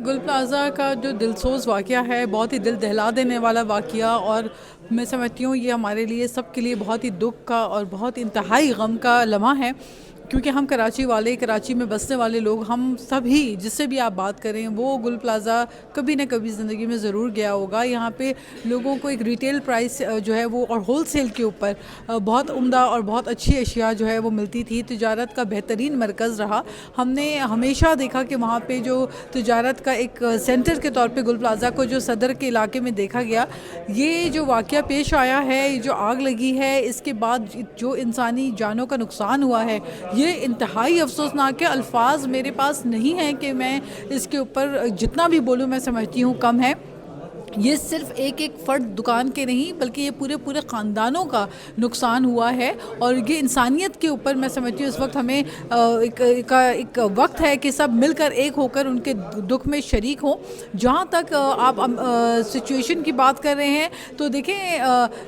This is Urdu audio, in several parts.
گل پلازا کا جو دلسوز واقعہ ہے، بہت ہی دل دہلا دینے والا واقعہ، اور میں سمجھتی ہوں یہ ہمارے لیے سب کے لیے بہت ہی دکھ کا اور بہت انتہائی غم کا لمحہ ہے، کیونکہ ہم کراچی والے، کراچی میں بسنے والے لوگ، ہم سبھی جس سے بھی آپ بات کریں وہ گل پلازا کبھی نہ کبھی زندگی میں ضرور گیا ہوگا۔ یہاں پہ لوگوں کو ایک ریٹیل پرائس جو ہے وہ اور ہول سیل کے اوپر بہت عمدہ اور بہت اچھی اشیاء جو ہے وہ ملتی تھی، تجارت کا بہترین مرکز رہا۔ ہم نے ہمیشہ دیکھا کہ وہاں پہ جو تجارت کا ایک سینٹر کے طور پہ گل پلازا کو جو صدر کے علاقے میں دیکھا گیا، یہ جو واقعہ پیش آیا ہے، یہ جو آگ لگی ہے، اس کے بعد جو انسانی جانوں کا نقصان ہوا ہے، یہ انتہائی افسوسناک ہے۔ الفاظ میرے پاس نہیں ہیں کہ میں اس کے اوپر جتنا بھی بولوں میں سمجھتی ہوں کم ہے۔ یہ صرف ایک فرد دکان کے نہیں بلکہ یہ پورے خاندانوں کا نقصان ہوا ہے، اور یہ انسانیت کے اوپر میں سمجھتی ہوں اس وقت ہمیں ایک وقت ہے کہ سب مل کر ایک ہو کر ان کے دکھ میں شریک ہوں۔ جہاں تک آپ سچویشن کی بات کر رہے ہیں تو دیکھیں،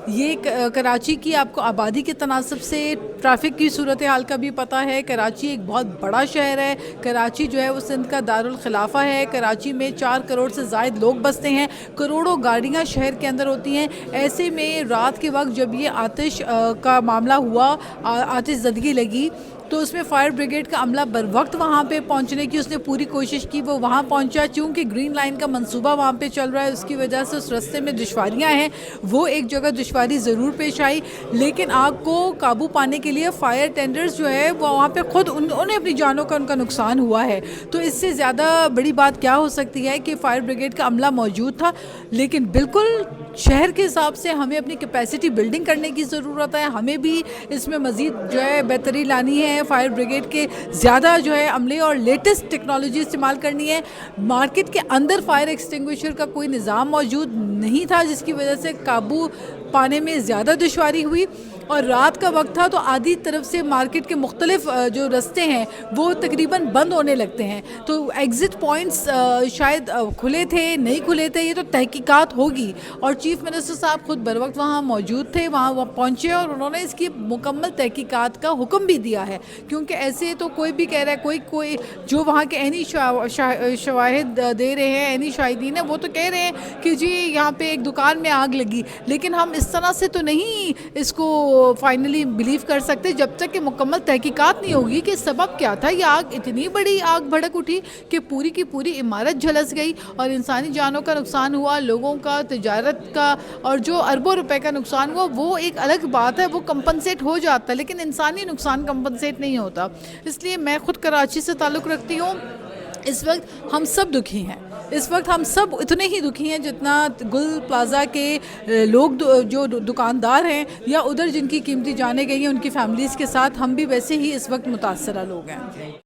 یہ کراچی کی آپ کو آبادی کے تناسب سے ٹریفک کی صورتحال کا بھی پتہ ہے۔ کراچی ایک بہت بڑا شہر ہے، کراچی جو ہے وہ سندھ کا دارالخلافہ ہے، کراچی میں 4 کروڑ سے زائد لوگ بستے ہیں، کروڑوں گاڑیاں شہر کے اندر ہوتی ہیں۔ ایسے میں رات کے وقت جب یہ آتش کا معاملہ ہوا، آتش زدگی لگی، تو اس میں فائر بریگیڈ کا عملہ بر وقت وہاں پہ پہنچنے کی اس نے پوری کوشش کی، وہ وہاں پہنچا۔ چونکہ گرین لائن کا منصوبہ وہاں پہ چل رہا ہے، اس کی وجہ سے اس رستے میں دشواریاں ہیں، وہ ایک جگہ دشواری ضرور پیش آئی، لیکن آگ کو قابو پانے کے لیے فائر ٹینڈرز جو ہے وہ وہاں پہ خود انہیں اپنی جانوں کا ان کا نقصان ہوا ہے۔ تو اس سے زیادہ بڑی بات کیا ہو سکتی ہے کہ فائر بریگیڈ کا عملہ موجود تھا، لیکن بالکل شہر کے حساب سے ہمیں اپنی کیپیسٹی بلڈنگ کرنے کی ضرورت ہے، ہمیں بھی اس میں مزید جو ہے بہتری لانی ہے، فائر بریگیڈ کے زیادہ جو ہے عملے اور لیٹسٹ ٹیکنالوجی استعمال کرنی ہے۔ مارکیٹ کے اندر فائر ایکسٹنگوشر کا کوئی نظام موجود نہیں تھا، جس کی وجہ سے قابو پانے میں زیادہ دشواری ہوئی، اور رات کا وقت تھا تو آدھی طرف سے مارکیٹ کے مختلف جو رستے ہیں وہ تقریباً بند ہونے لگتے ہیں، تو ایگزٹ پوائنٹس شاید کھلے تھے نہیں کھلے تھے، یہ تو تحقیقات ہوگی، اور چیف منسٹر صاحب خود بر وقت وہاں موجود تھے، وہاں پہنچے اور انہوں نے اس کی مکمل تحقیقات کا حکم بھی دیا ہے، کیونکہ ایسے تو کوئی بھی کہہ رہا ہے، کوئی جو وہاں کے عینی شواہد دے رہے ہیں، عینی شاہدین ہیں، وہ تو کہہ رہے ہیں کہ جی یہاں پہ ایک دکان میں آگ لگی، لیکن ہم اس طرح سے تو نہیں اس کو فائنلی بلیو کر سکتے جب تک کہ مکمل تحقیقات نہیں ہوگی کہ سبب کیا تھا۔ یہ آگ اتنی بڑی آگ بھڑک اٹھی کہ پوری کی پوری عمارت جھلس گئی اور انسانی جانوں کا نقصان ہوا، لوگوں کا، تجارت کا، اور جو اربوں روپے کا نقصان ہوا وہ ایک الگ بات ہے، وہ کمپنسیٹ ہو جاتا ہے، لیکن انسانی نقصان کمپنسیٹ نہیں ہوتا۔ اس لیے میں خود کراچی سے تعلق رکھتی ہوں، اس وقت ہم سب دکھی ہیں، اس وقت ہم سب اتنے ہی دکھی ہیں جتنا گل پلازا کے لوگ جو دکاندار ہیں یا ادھر جن کی قیمتی جانیں گئی ہیں ان کی فیملیز کے ساتھ، ہم بھی ویسے ہی اس وقت متاثرہ لوگ ہیں۔